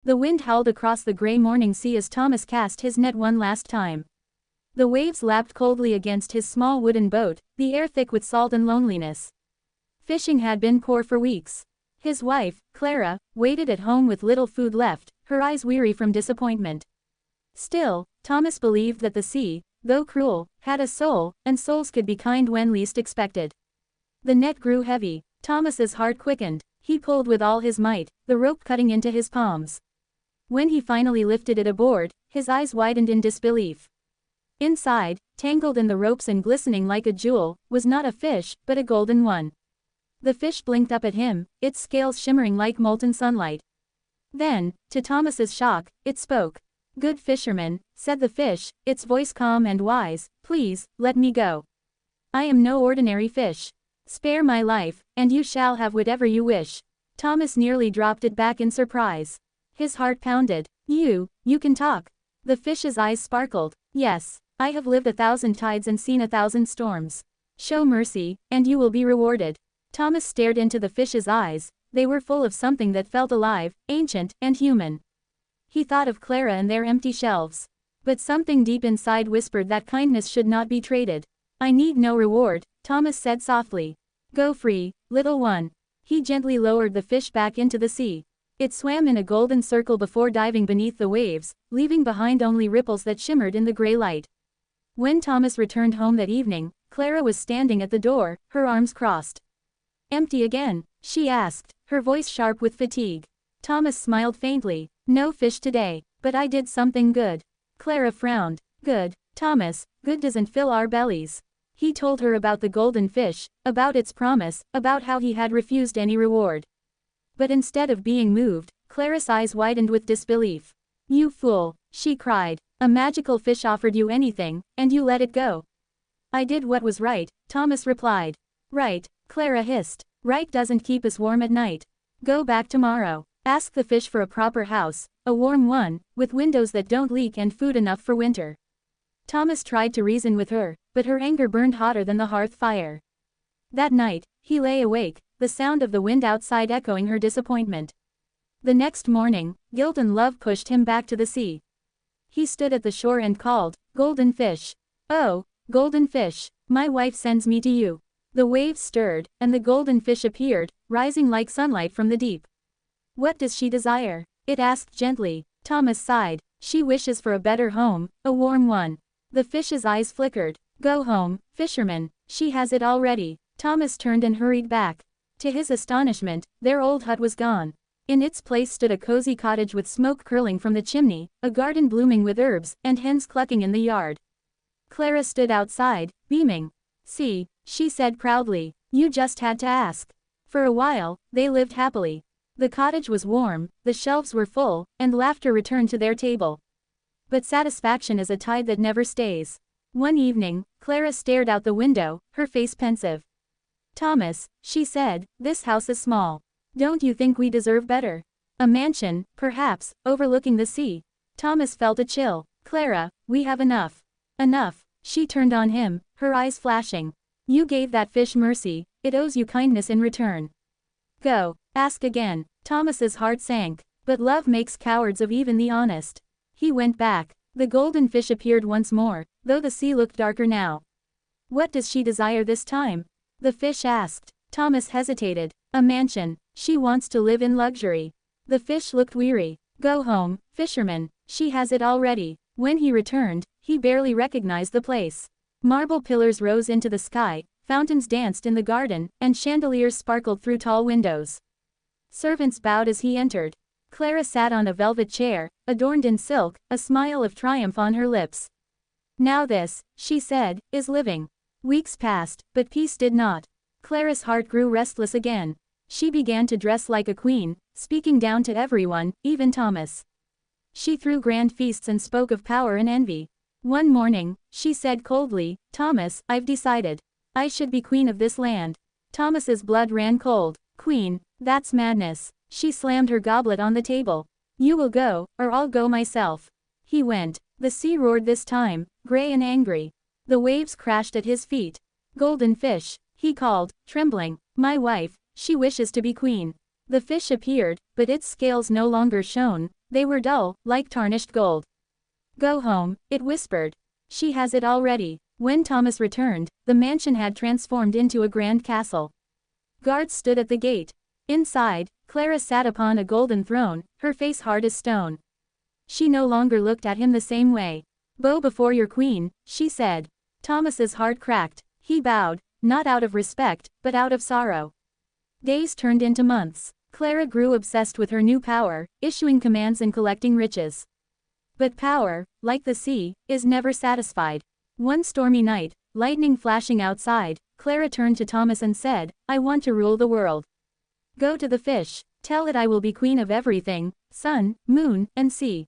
The wind howled across the gray morning sea as Thomas cast his net one last time. The waves lapped coldly against his small wooden boat, the air thick with salt and loneliness. Fishing had been poor for weeks. His wife, Clara, waited at home with little food left, her eyes weary from disappointment. Still, Thomas believed that the sea, though cruel, had a soul, and souls could be kind when least expected. The net grew heavy. Thomas's heart quickened. He pulled with all his might, the rope cutting into his palms. When he finally lifted it aboard, his eyes widened in disbelief. Inside, tangled in the ropes and glistening like a jewel, was not a fish, but a golden one. The fish blinked up at him, its scales shimmering like molten sunlight. Then, to Thomas's shock, it spoke. "Good fisherman," said the fish, its voice calm and wise, "please, let me go. I am no ordinary fish. Spare my life, and you shall have whatever you wish." Thomas nearly dropped it back in surprise. His heart pounded. You can talk." The fish's eyes sparkled. "Yes. I have lived 1,000 tides and seen 1,000 storms. Show mercy, and you will be rewarded." Thomas stared into the fish's eyes. They were full of something that felt alive, ancient, and human. He thought of Clara and their empty shelves. But something deep inside whispered that kindness should not be traded. "I need no reward," Thomas said softly. "Go free, little one." He gently lowered the fish back into the sea. It swam in a golden circle before diving beneath the waves, leaving behind only ripples that shimmered in the gray light. When Thomas returned home that evening, Clara was standing at the door, her arms crossed. "Empty again?" she asked, her voice sharp with fatigue. Thomas smiled faintly. "No fish today, but I did something good." Clara frowned. "Good, Thomas, good doesn't fill our bellies." He told her about the golden fish, about its promise, about how he had refused any reward. But instead of being moved, Clara's eyes widened with disbelief. "You fool," she cried. "A magical fish offered you anything, and you let it go." "I did what was right," Thomas replied. "Right," Clara hissed. "Right doesn't keep us warm at night. Go back tomorrow. Ask the fish for a proper house, a warm one, with windows that don't leak and food enough for winter." Thomas tried to reason with her, but her anger burned hotter than the hearth fire. That night, he lay awake, the sound of the wind outside echoing her disappointment. The next morning, guilt and love pushed him back to the sea. He stood at the shore and called, "Golden fish. Oh, golden fish, my wife sends me to you." The waves stirred, and the golden fish appeared, rising like sunlight from the deep. "What does she desire?" it asked gently. Thomas sighed. "She wishes for a better home, a warm one." The fish's eyes flickered. "Go home, fisherman, she has it already." Thomas turned and hurried back. To his astonishment, their old hut was gone. In its place stood a cozy cottage with smoke curling from the chimney, a garden blooming with herbs, and hens clucking in the yard. Clara stood outside, beaming. "See," she said proudly, "you just had to ask." For a while, they lived happily. The cottage was warm, the shelves were full, and laughter returned to their table. But satisfaction is a tide that never stays. One evening, Clara stared out the window, her face pensive. "Thomas," she said, "this house is small. Don't you think we deserve better? A mansion, perhaps, overlooking the sea." Thomas felt a chill. "Clara, we have enough." "Enough." She turned on him, her eyes flashing. "You gave that fish mercy, it owes you kindness in return. Go, ask again." Thomas's heart sank. But love makes cowards of even the honest. He went back. The golden fish appeared once more, though the sea looked darker now. "What does she desire this time?" the fish asked. Thomas hesitated. "A mansion. She wants to live in luxury." The fish looked weary. "Go home, fisherman, she has it already." When he returned, he barely recognized the place. Marble pillars rose into the sky, fountains danced in the garden, and chandeliers sparkled through tall windows. Servants bowed as he entered. Clara sat on a velvet chair, adorned in silk, a smile of triumph on her lips. "Now this," she said, "is living." Weeks passed, but peace did not. Clara's heart grew restless again. She began to dress like a queen, speaking down to everyone, even Thomas. She threw grand feasts and spoke of power and envy. One morning, she said coldly, "Thomas, I've decided. I should be queen of this land." Thomas's blood ran cold. "Queen, that's madness." She slammed her goblet on the table. "You will go, or I'll go myself." He went. The sea roared this time, gray and angry. The waves crashed at his feet. "Golden fish," he called, trembling, "my wife, she wishes to be queen." The fish appeared, but its scales no longer shone, They were dull, like tarnished gold. Go home, it whispered. She has it already. When Thomas returned, the mansion had transformed into a grand castle. Guards stood at the gate. Inside, Clara sat upon a golden throne, her face hard as stone. She no longer looked at him the same way. Bow before your queen, she said. Thomas's heart cracked. He bowed, not out of respect, but out of sorrow. Days turned into months. Clara grew obsessed with her new power, issuing commands and collecting riches. But power, like the sea, is never satisfied. One stormy night, lightning flashing outside, Clara turned to Thomas and said, I want to rule the world. Go to the fish, tell it I will be queen of everything, sun, moon, and sea.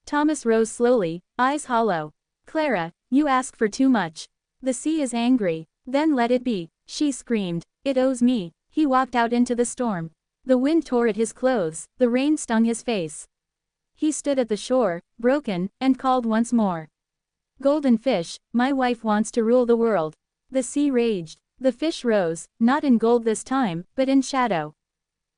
Thomas rose slowly, eyes hollow. Clara, you ask for too much. The sea is angry. Then let it be, she screamed. It owes me. He walked out into the storm. The wind tore at his clothes, the rain stung his face. He stood at the shore, broken, and called once more. Golden fish, my wife wants to rule the world. The sea raged. The fish rose, not in gold this time, but in shadow.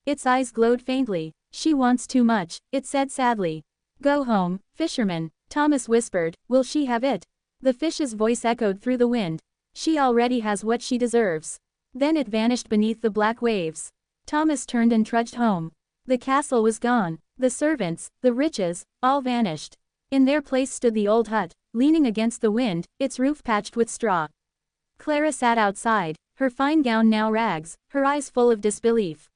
Its eyes glowed faintly. She wants too much, it said sadly. Go home, fisherman, Thomas whispered, will she have it? The fish's voice echoed through the wind. She already has what she deserves. Then it vanished beneath the black waves. Thomas turned and trudged home. The castle was gone. The servants, the riches, all vanished. In their place stood the old hut, leaning against the wind, its roof patched with straw. Clara sat outside, her fine gown now rags, her eyes full of disbelief.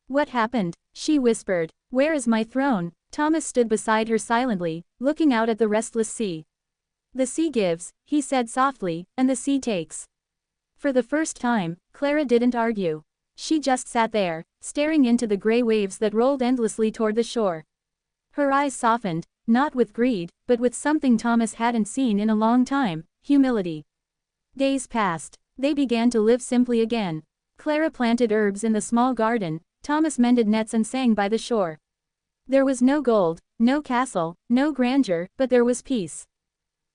What happened? She whispered. Where is my throne? Thomas stood beside her silently, looking out at the restless sea. The sea gives, he said softly, and the sea takes. For the first time, Clara didn't argue. She just sat there, staring into the gray waves that rolled endlessly toward the shore. Her eyes softened, not with greed, but with something Thomas hadn't seen in a long time, humility. Days passed. They began to live simply again. Clara planted herbs in the small garden, Thomas mended nets and sang by the shore. There was no gold, no castle, no grandeur, but there was peace.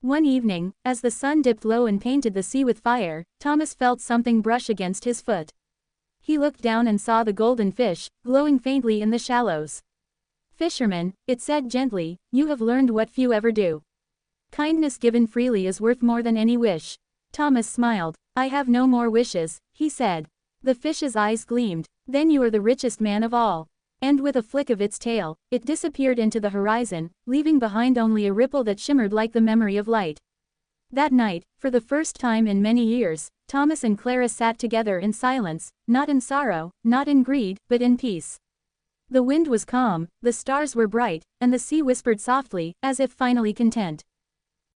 One evening, as the sun dipped low and painted the sea with fire, Thomas felt something brush against his foot. He looked down and saw the golden fish, glowing faintly in the shallows. Fisherman, it said gently, you have learned what few ever do. Kindness given freely is worth more than any wish. Thomas smiled. I have no more wishes, he said. The fish's eyes gleamed. Then you are the richest man of all. And with a flick of its tail, it disappeared into the horizon, leaving behind only a ripple that shimmered like the memory of light. That night, for the first time in many years, Thomas and Clara sat together in silence, not in sorrow, not in greed, but in peace. The wind was calm, the stars were bright, and the sea whispered softly, as if finally content.